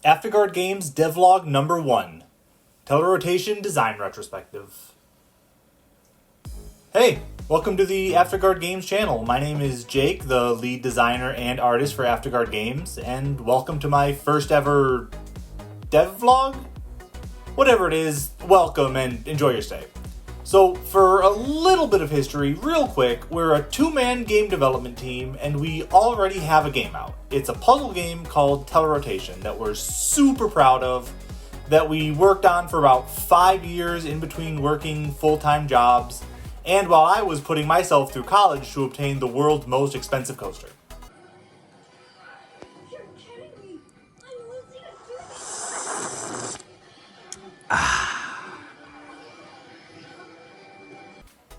Afterguard Games Devlog number 1. Telerotation Design Retrospective. Hey, welcome to the Afterguard Games channel. My name is Jake, the lead designer and artist for Afterguard Games, and welcome to my first ever devlog? Whatever it is, welcome and enjoy your stay. So, for a little bit of history, real quick, we're a two-man game development team, and we already have a game out. It's a puzzle game called Telerotation that we're super proud of, that we worked on for about 5 years in between working full-time jobs, and while I was putting myself through college to obtain the world's most expensive coaster. You're kidding me! I'm losing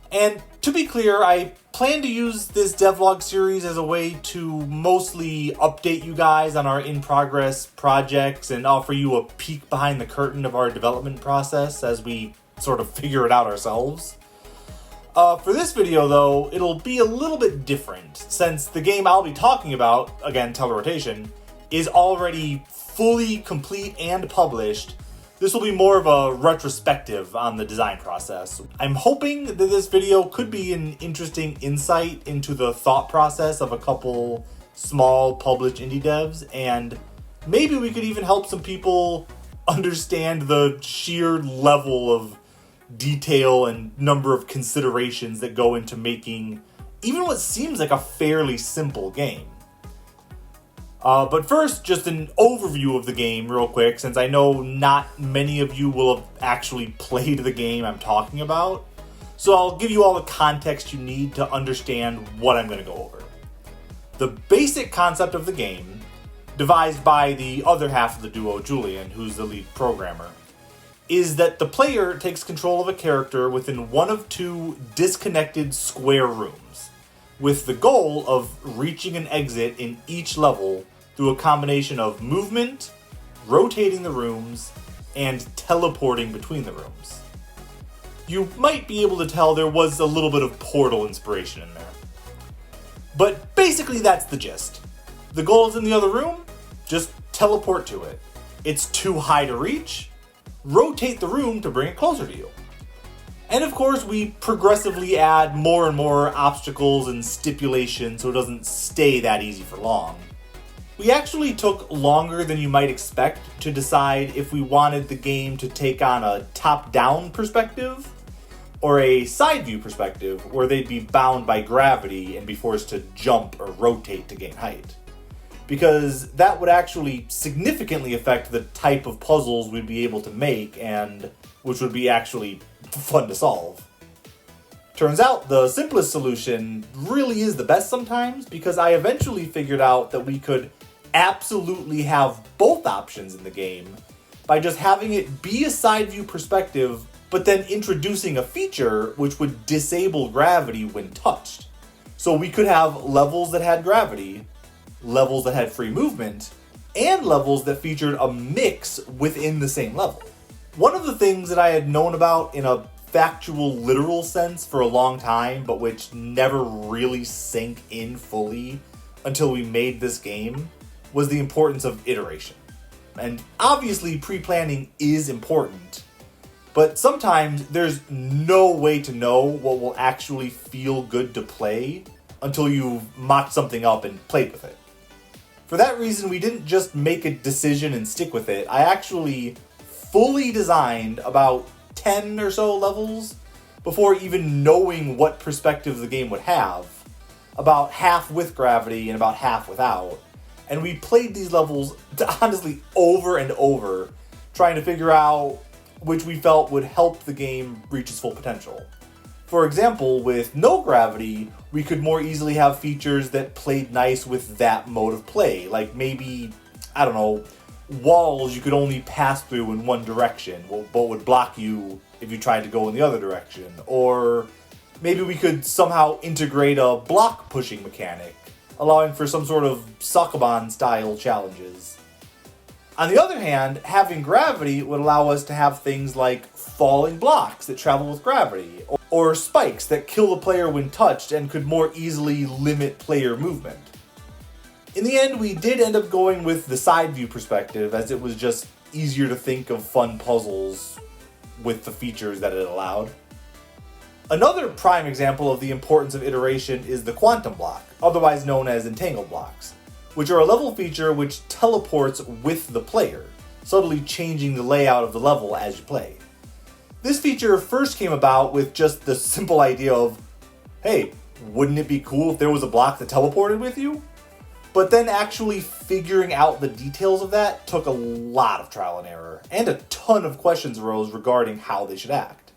And to be clear, I plan to use this devlog series as a way to mostly update you guys on our in-progress projects and offer you a peek behind the curtain of our development process as we sort of figure it out ourselves. For this video, though, it'll be a little bit different, since the game I'll be talking about, again, Telerotation, is already fully complete and published. This will be more of a retrospective on the design process. I'm hoping that this video could be an interesting insight into the thought process of a couple small published indie devs, and maybe we could even help some people understand the sheer level of detail and number of considerations that go into making even what seems like a fairly simple game. But first, just an overview of the game real quick, since I know not many of you will have actually played the game I'm talking about. So I'll give you all the context you need to understand what I'm going to go over. The basic concept of the game, devised by the other half of the duo, Julian, who's the lead programmer, is that the player takes control of a character within one of two disconnected square rooms, with the goal of reaching an exit in each level through a combination of movement, rotating the rooms, and teleporting between the rooms. You might be able to tell there was a little bit of Portal inspiration in there. But basically that's the gist. The goal is in the other room, just teleport to it. It's too high to reach, rotate the room to bring it closer to you. And of course, we progressively add more and more obstacles and stipulations so it doesn't stay that easy for long. We actually took longer than you might expect to decide if we wanted the game to take on a top-down perspective or a side-view perspective where they'd be bound by gravity and be forced to jump or rotate to gain height. Because that would actually significantly affect the type of puzzles we'd be able to make, and which would be actually fun to solve. Turns out the simplest solution really is the best sometimes, because I eventually figured out that we could absolutely have both options in the game by just having it be a side view perspective, but then introducing a feature which would disable gravity when touched. So we could have levels that had gravity, levels that had free movement, and levels that featured a mix within the same level. One of the things that I had known about in a factual, literal sense for a long time, but which never really sank in fully until we made this game, was the importance of iteration. And obviously pre-planning is important, but sometimes there's no way to know what will actually feel good to play until you've mocked something up and played with it. For that reason, we didn't just make a decision and stick with it. I actually fully designed about 10 or so levels before even knowing what perspective the game would have, about half with gravity and about half without. And we played these levels honestly over and over, trying to figure out which we felt would help the game reach its full potential. For example, with no gravity, we could more easily have features that played nice with that mode of play, like maybe, I don't know, walls you could only pass through in one direction, but would block you if you tried to go in the other direction. Or maybe we could somehow integrate a block pushing mechanic, allowing for some sort of Sokoban style challenges. On the other hand, having gravity would allow us to have things like falling blocks that travel with gravity, or spikes that kill the player when touched and could more easily limit player movement. In the end, we did end up going with the side view perspective, as it was just easier to think of fun puzzles with the features that it allowed. Another prime example of the importance of iteration is the quantum block, otherwise known as entangled blocks, which are a level feature which teleports with the player, subtly changing the layout of the level as you play. This feature first came about with just the simple idea of, hey, wouldn't it be cool if there was a block that teleported with you? But then actually figuring out the details of that took a lot of trial and error, and a ton of questions arose regarding how they should act.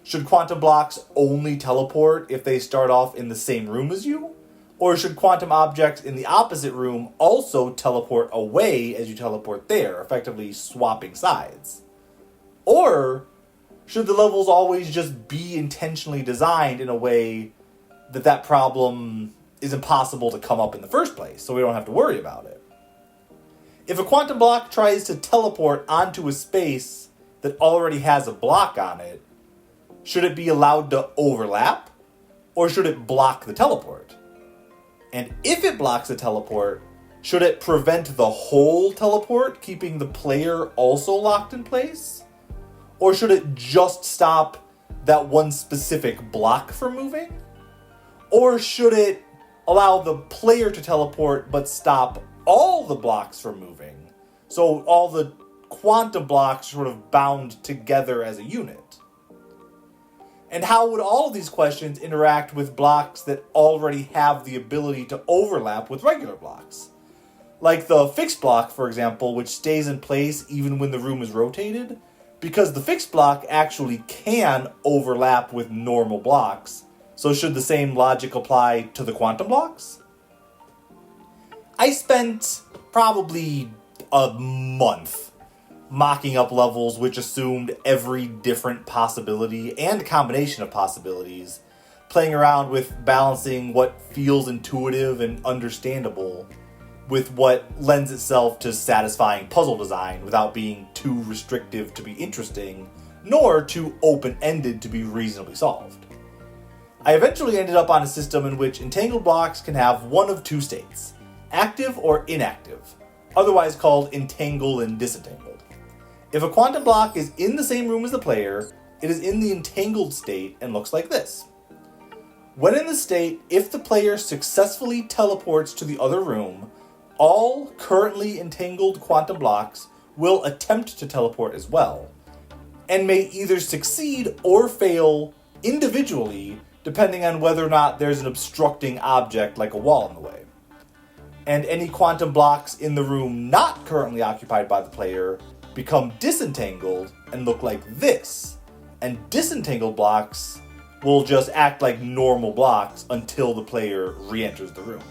Should quantum blocks only teleport if they start off in the same room as you? Or should quantum objects in the opposite room also teleport away as you teleport there, effectively swapping sides? Or should the levels always just be intentionally designed in a way that problem is impossible to come up in the first place, so we don't have to worry about it? If a quantum block tries to teleport onto a space that already has a block on it, should it be allowed to overlap, or should it block the teleport? And if it blocks the teleport, should it prevent the whole teleport, keeping the player also locked in place? Or should it just stop that one specific block from moving? Or should it allow the player to teleport but stop all the blocks from moving, so all the quantum blocks sort of bound together as a unit? And how would all of these questions interact with blocks that already have the ability to overlap with regular blocks? Like the fixed block, for example, which stays in place even when the room is rotated, because the fixed block actually can overlap with normal blocks. So should the same logic apply to the quantum blocks? I spent probably a month mocking up levels which assumed every different possibility and combination of possibilities, playing around with balancing what feels intuitive and understandable with what lends itself to satisfying puzzle design without being too restrictive to be interesting, nor too open-ended to be reasonably solved. I eventually ended up on a system in which entangled blocks can have one of two states, active or inactive, otherwise called entangled and disentangled. If a quantum block is in the same room as the player, it is in the entangled state and looks like this. When in this state, if the player successfully teleports to the other room, all currently entangled quantum blocks will attempt to teleport as well, and may either succeed or fail individually depending on whether or not there's an obstructing object like a wall in the way. And any quantum blocks in the room not currently occupied by the player become disentangled and look like this, and disentangled blocks will just act like normal blocks until the player re-enters the room.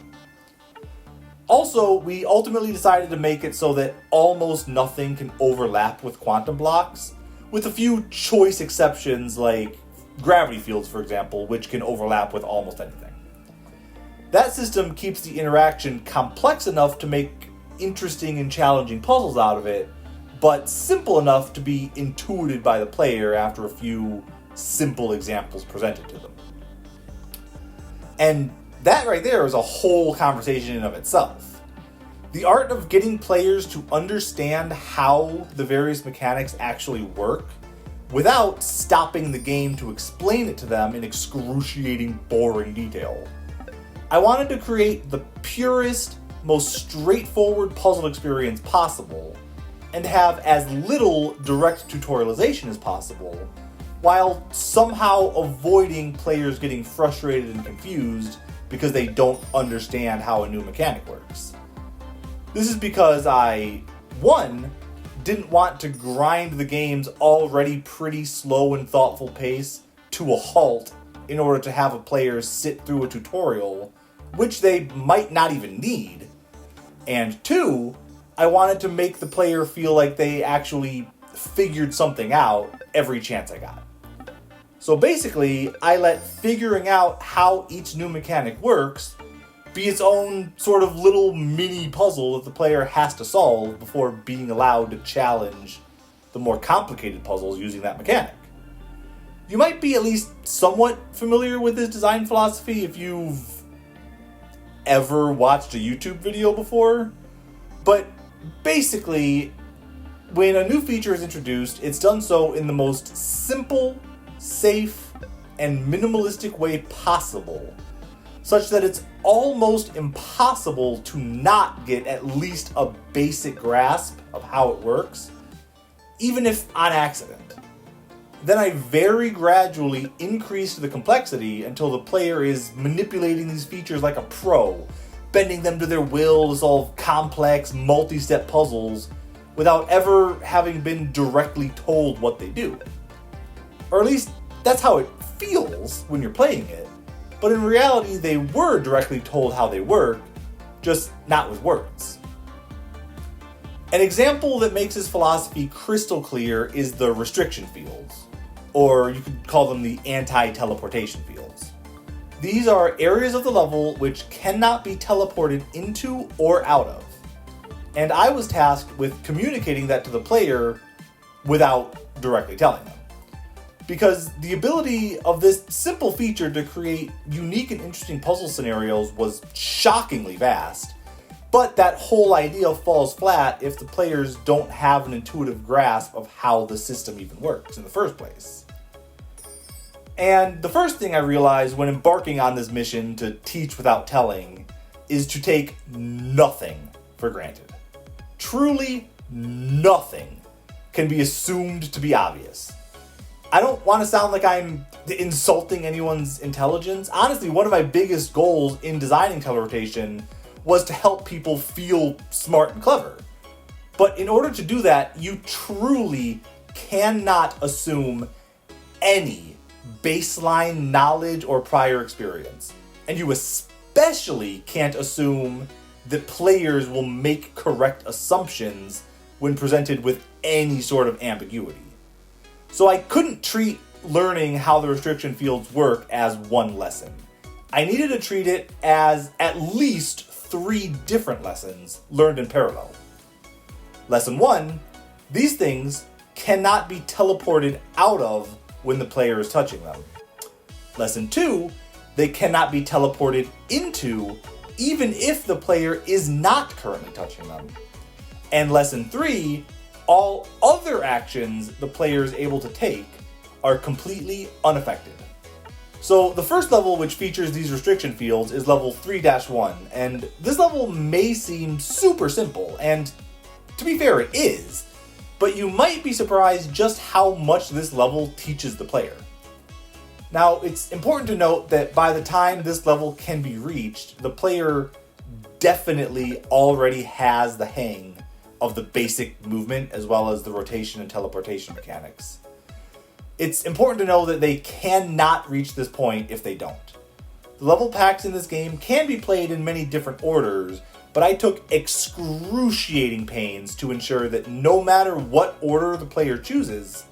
Also, we ultimately decided to make it so that almost nothing can overlap with quantum blocks, with a few choice exceptions like gravity fields, for example, which can overlap with almost anything. That system keeps the interaction complex enough to make interesting and challenging puzzles out of it, but simple enough to be intuited by the player after a few simple examples presented to them. And that right there is a whole conversation in and of itself. The art of getting players to understand how the various mechanics actually work without stopping the game to explain it to them in excruciating, boring detail. I wanted to create the purest, most straightforward puzzle experience possible, and have as little direct tutorialization as possible, while somehow avoiding players getting frustrated and confused because they don't understand how a new mechanic works. This is because I, 1, didn't want to grind the game's already pretty slow and thoughtful pace to a halt in order to have a player sit through a tutorial, which they might not even need. And 2, I wanted to make the player feel like they actually figured something out every chance I got. So basically, I let figuring out how each new mechanic works be its own sort of little mini puzzle that the player has to solve before being allowed to challenge the more complicated puzzles using that mechanic. You might be at least somewhat familiar with this design philosophy if you've ever watched a YouTube video before, but basically, when a new feature is introduced, it's done so in the most simple, safe, and minimalistic way possible, such that it's almost impossible to not get at least a basic grasp of how it works, even if on accident. Then I very gradually increased the complexity until the player is manipulating these features like a pro, bending them to their will to solve complex, multi-step puzzles without ever having been directly told what they do. Or at least, that's how it feels when you're playing it, but in reality they were directly told how they work, just not with words. An example that makes his philosophy crystal clear is the restriction fields, or you could call them the anti-teleportation fields. These are areas of the level which cannot be teleported into or out of, and I was tasked with communicating that to the player without directly telling them. Because the ability of this simple feature to create unique and interesting puzzle scenarios was shockingly vast, but that whole idea falls flat if the players don't have an intuitive grasp of how the system even works in the first place. And the first thing I realized when embarking on this mission to teach without telling is to take nothing for granted. Truly nothing can be assumed to be obvious. I don't want to sound like I'm insulting anyone's intelligence. Honestly, one of my biggest goals in designing Telerotation was to help people feel smart and clever. But in order to do that, you truly cannot assume any baseline knowledge or prior experience. And you especially can't assume that players will make correct assumptions when presented with any sort of ambiguity. So I couldn't treat learning how the restriction fields work as one lesson. I needed to treat it as at least 3 different lessons learned in parallel. Lesson 1, these things cannot be teleported out of when the player is touching them. Lesson 2, they cannot be teleported into even if the player is not currently touching them. And lesson 3, all other actions the player is able to take are completely unaffected. So the first level which features these restriction fields is level 3-1, and this level may seem super simple, and to be fair it is, but you might be surprised just how much this level teaches the player. Now, it's important to note that by the time this level can be reached, the player definitely already has the hang of the basic movement as well as the rotation and teleportation mechanics. It's important to know that they cannot reach this point if they don't. The level packs in this game can be played in many different orders, but I took excruciating pains to ensure that no matter what order the player chooses,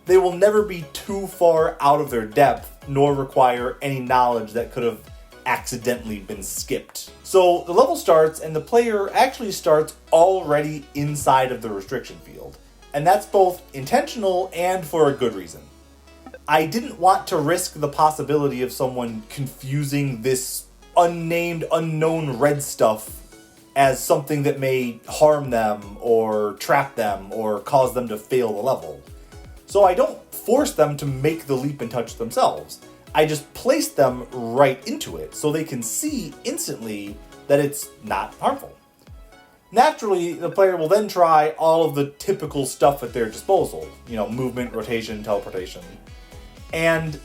they will never be too far out of their depth nor require any knowledge that could have accidentally been skipped. So the level starts and the player actually starts already inside of the restriction field, and that's both intentional and for a good reason. I didn't want to risk the possibility of someone confusing this unnamed, unknown red stuff as something that may harm them or trap them or cause them to fail the level. So I don't force them to make the leap and touch themselves. I just place them right into it so they can see instantly that it's not harmful. Naturally, the player will then try all of the typical stuff at their disposal, movement, rotation, teleportation. And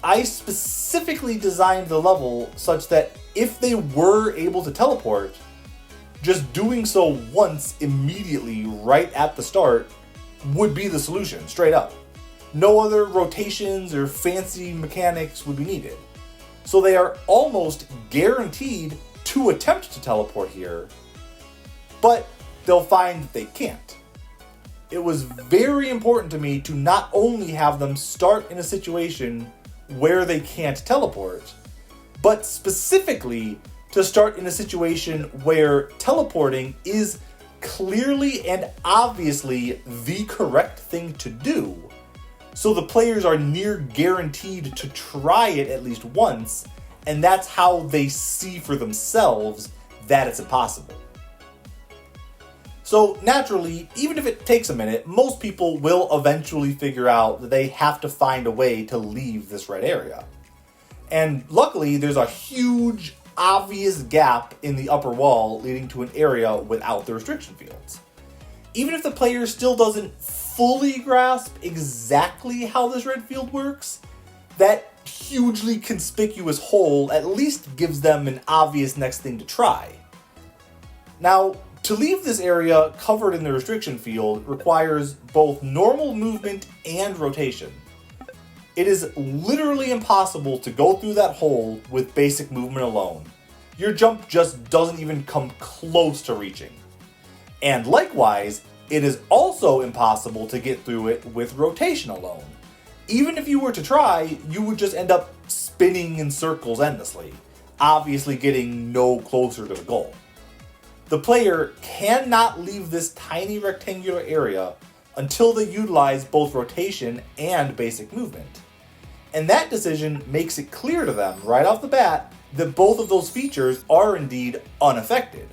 I specifically designed the level such that if they were able to teleport, just doing so once immediately right at the start would be the solution, straight up. No other rotations or fancy mechanics would be needed. So they are almost guaranteed to attempt to teleport here, but they'll find that they can't. It was very important to me to not only have them start in a situation where they can't teleport, but specifically to start in a situation where teleporting is clearly and obviously the correct thing to do, so the players are near guaranteed to try it at least once and that's how they see for themselves that it's impossible. So naturally, even if it takes a minute, most people will eventually figure out that they have to find a way to leave this red area. And luckily, there's a huge, obvious gap in the upper wall leading to an area without the restriction fields. Even if the player still doesn't fully grasp exactly how this red field works, that hugely conspicuous hole at least gives them an obvious next thing to try. Now, to leave this area covered in the restriction field requires both normal movement and rotation. It is literally impossible to go through that hole with basic movement alone. Your jump just doesn't even come close to reaching. And likewise, it is also impossible to get through it with rotation alone. Even if you were to try, you would just end up spinning in circles endlessly, obviously getting no closer to the goal. The player cannot leave this tiny rectangular area until they utilize both rotation and basic movement. And that decision makes it clear to them right off the bat that both of those features are indeed unaffected.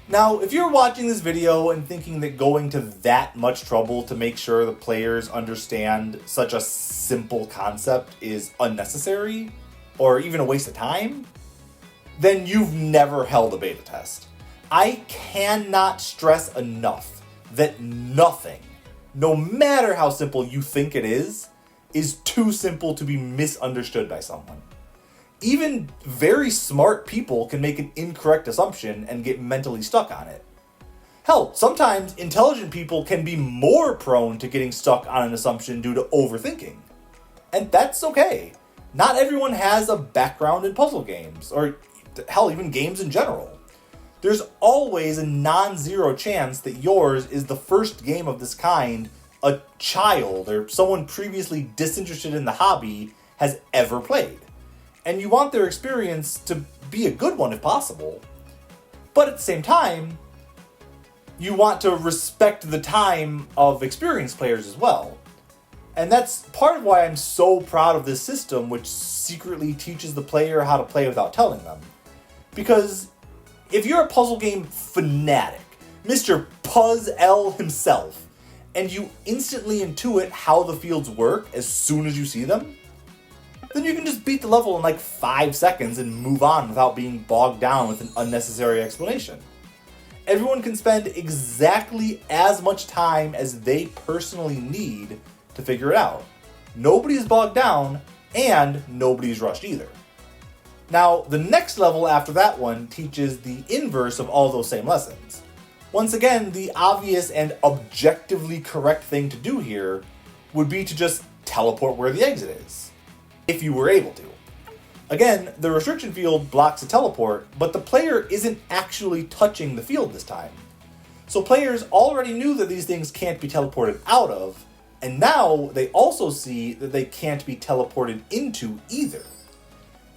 Now, if you're watching this video and thinking that going to that much trouble to make sure the players understand such a simple concept is unnecessary, or even a waste of time, then you've never held a beta test. I cannot stress enough that nothing, no matter how simple you think it is too simple to be misunderstood by someone. Even very smart people can make an incorrect assumption and get mentally stuck on it. Hell, sometimes intelligent people can be more prone to getting stuck on an assumption due to overthinking. And that's okay. Not everyone has a background in puzzle games, or hell, even games in general. There's always a non-zero chance that yours is the first game of this kind a child or someone previously disinterested in the hobby has ever played. And you want their experience to be a good one if possible. But at the same time, you want to respect the time of experienced players as well. And that's part of why I'm so proud of this system, which secretly teaches the player how to play without telling them. Because if you're a puzzle game fanatic, Mr. Puzz-L himself, and you instantly intuit how the fields work as soon as you see them, then you can just beat the level in like 5 seconds and move on without being bogged down with an unnecessary explanation. Everyone can spend exactly as much time as they personally need to figure it out. Nobody's bogged down, and nobody's rushed either. Now, the next level after that one teaches the inverse of all those same lessons. Once again, the obvious and objectively correct thing to do here would be to just teleport where the exit is, if you were able to. Again, the restriction field blocks a teleport, but the player isn't actually touching the field this time. So players already knew that these things can't be teleported out of, and now they also see that they can't be teleported into either.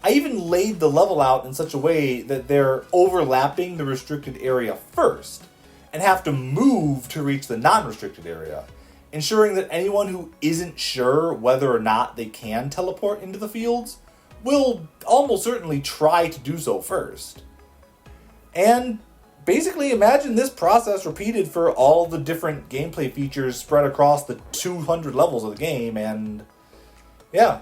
I even laid the level out in such a way that they're overlapping the restricted area first, and have to move to reach the non-restricted area, ensuring that anyone who isn't sure whether or not they can teleport into the fields will almost certainly try to do so first. And basically imagine this process repeated for all the different gameplay features spread across the 200 levels of the game, and yeah.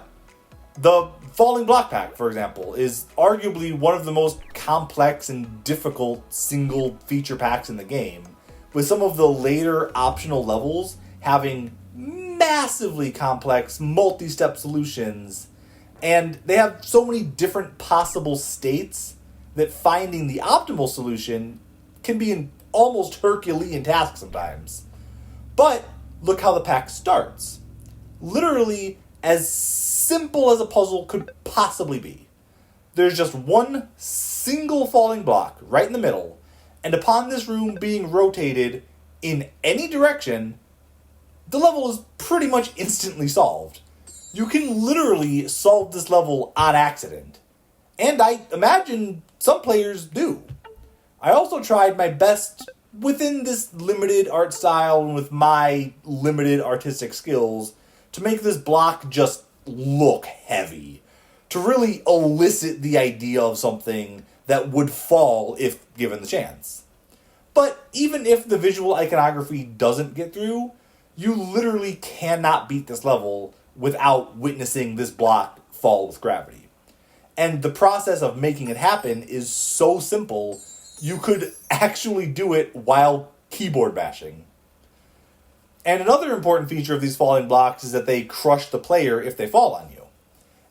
The Falling Block Pack, for example, is arguably one of the most complex and difficult single feature packs in the game, with some of the later optional levels having massively complex multi-step solutions, and they have so many different possible states that finding the optimal solution can be an almost Herculean task sometimes. But look how the pack starts. Literally as simple as a puzzle could possibly be. There's just one single falling block right in the middle, and upon this room being rotated in any direction, the level is pretty much instantly solved. You can literally solve this level on accident. And I imagine some players do. I also tried my best within this limited art style and with my limited artistic skills to make this block just look heavy. to really elicit the idea of something that would fall if given the chance. But even if the visual iconography doesn't get through, you literally cannot beat this level without witnessing this block fall with gravity. And the process of making it happen is so simple, you could actually do it while keyboard bashing. And another important feature of these falling blocks is that they crush the player if they fall on you.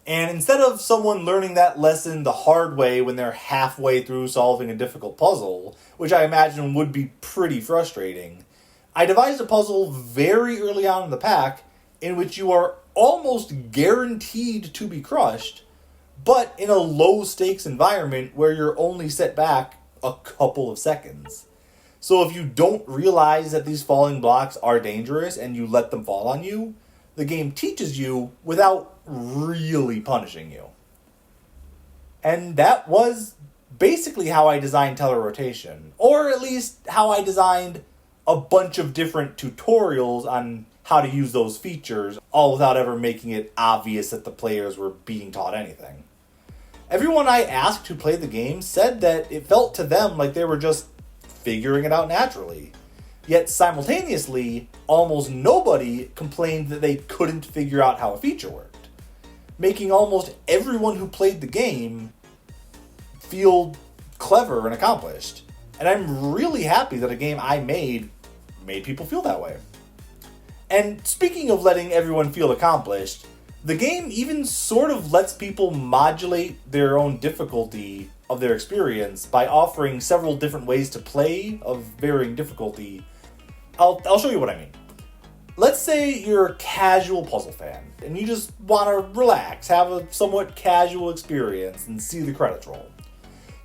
And instead of someone learning that lesson the hard way when they're halfway through solving a difficult puzzle, which I imagine would be pretty frustrating, I devised a puzzle very early on in the pack in which you are almost guaranteed to be crushed, but in a low-stakes environment where you're only set back a couple of seconds. So if you don't realize that these falling blocks are dangerous and you let them fall on you, the game teaches you without really punishing you. And that was basically how I designed Telerotation, or at least how I designed a bunch of different tutorials on how to use those features, all without ever making it obvious that the players were being taught anything. Everyone I asked who played the game said that it felt to them like they were just figuring it out naturally. Yet simultaneously, almost nobody complained that they couldn't figure out how a feature worked, making almost everyone who played the game feel clever and accomplished. And I'm really happy that a game I made people feel that way. And speaking of letting everyone feel accomplished, the game even sort of lets people modulate their own difficulty of their experience by offering several different ways to play of varying difficulty. I'll show you what I mean. Let's say you're a casual puzzle fan, and you just want to relax, have a somewhat casual experience, and see the credits roll.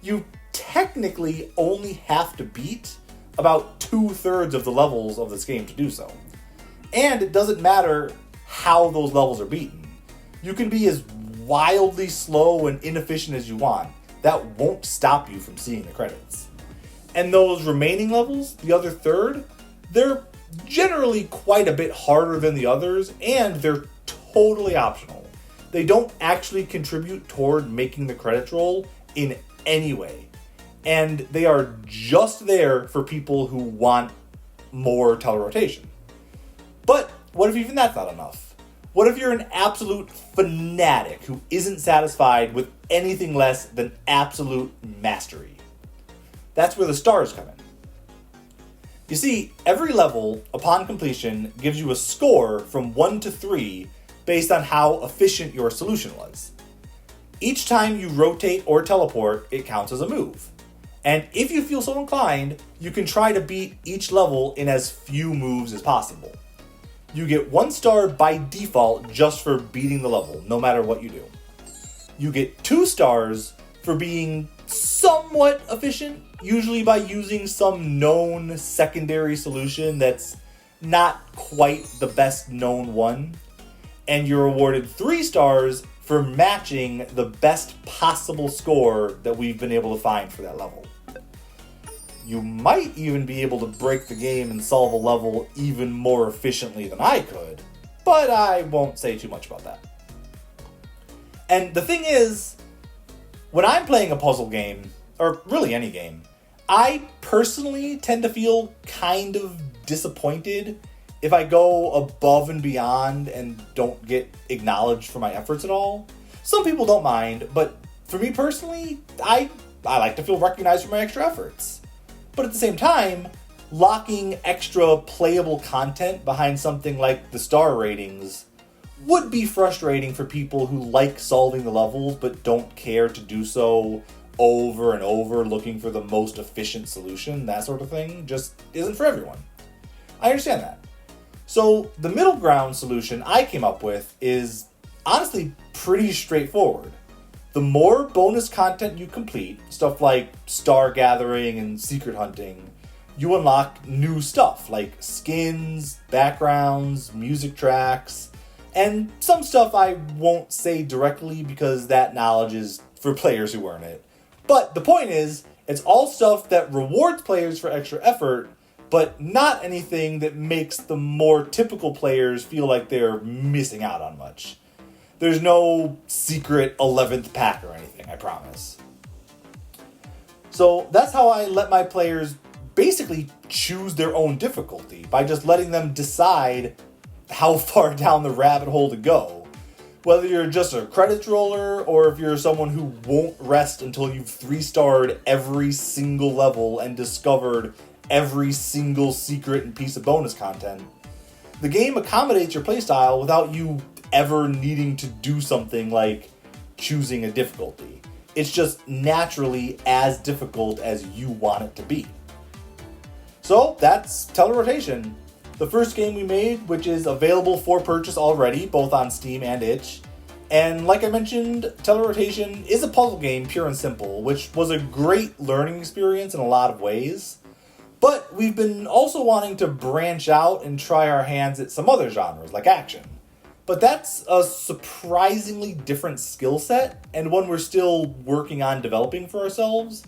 You technically only have to beat about 2/3 of the levels of this game to do so. And it doesn't matter how those levels are beaten. You can be as wildly slow and inefficient as you want. That won't stop you from seeing the credits. And those remaining levels, the other third, they're generally quite a bit harder than the others, and they're totally optional. They don't actually contribute toward making the credits roll in any way. And they are just there for people who want more telerotation. But what if even that's not enough? What if you're an absolute fanatic who isn't satisfied with anything less than absolute mastery? That's where the stars come in. You see, every level, upon completion, gives you a score from 1 to 3 based on how efficient your solution was. Each time you rotate or teleport, it counts as a move. And if you feel so inclined, you can try to beat each level in as few moves as possible. You get 1 star by default just for beating the level, no matter what you do. You get 2 stars for being somewhat efficient, usually by using some known secondary solution that's not quite the best known one. And you're awarded 3 stars for matching the best possible score that we've been able to find for that level. You might even be able to break the game and solve a level even more efficiently than I could, but I won't say too much about that. And the thing is, when I'm playing a puzzle game, or really any game, I personally tend to feel kind of disappointed if I go above and beyond and don't get acknowledged for my efforts at all. Some people don't mind, but for me personally, I like to feel recognized for my extra efforts. But at the same time, locking extra playable content behind something like the star ratings would be frustrating for people who like solving the levels but don't care to do so over and over, looking for the most efficient solution. That sort of thing just isn't for everyone. I understand that. So the middle ground solution I came up with is honestly pretty straightforward. The more bonus content you complete, stuff like star gathering and secret hunting, you unlock new stuff like skins, backgrounds, music tracks, and some stuff I won't say directly because that knowledge is for players who earn it. But the point is, it's all stuff that rewards players for extra effort, but not anything that makes the more typical players feel like they're missing out on much. There's no secret 11th pack or anything, I promise. So that's how I let my players basically choose their own difficulty, by just letting them decide how far down the rabbit hole to go. Whether you're just a credits roller, or if you're someone who won't rest until you've 3-starred every single level and discovered every single secret and piece of bonus content. The game accommodates your playstyle without you ever needing to do something like choosing a difficulty. It's just naturally as difficult as you want it to be. So that's Telerotation, the first game we made, which is available for purchase already, both on Steam and itch. And like I mentioned, Telerotation is a puzzle game, pure and simple, which was a great learning experience in a lot of ways. But we've been also wanting to branch out and try our hands at some other genres, like action. But that's a surprisingly different skill set, and one we're still working on developing for ourselves.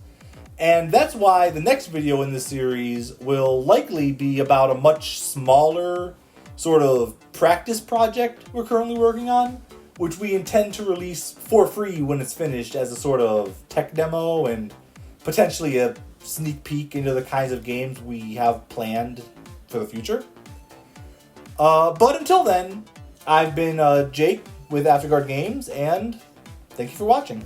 And that's why the next video in this series will likely be about a much smaller sort of practice project we're currently working on, which we intend to release for free when it's finished as a sort of tech demo and potentially a sneak peek into the kinds of games we have planned for the future. But until then, I've been Jake with Afterguard Games, and thank you for watching.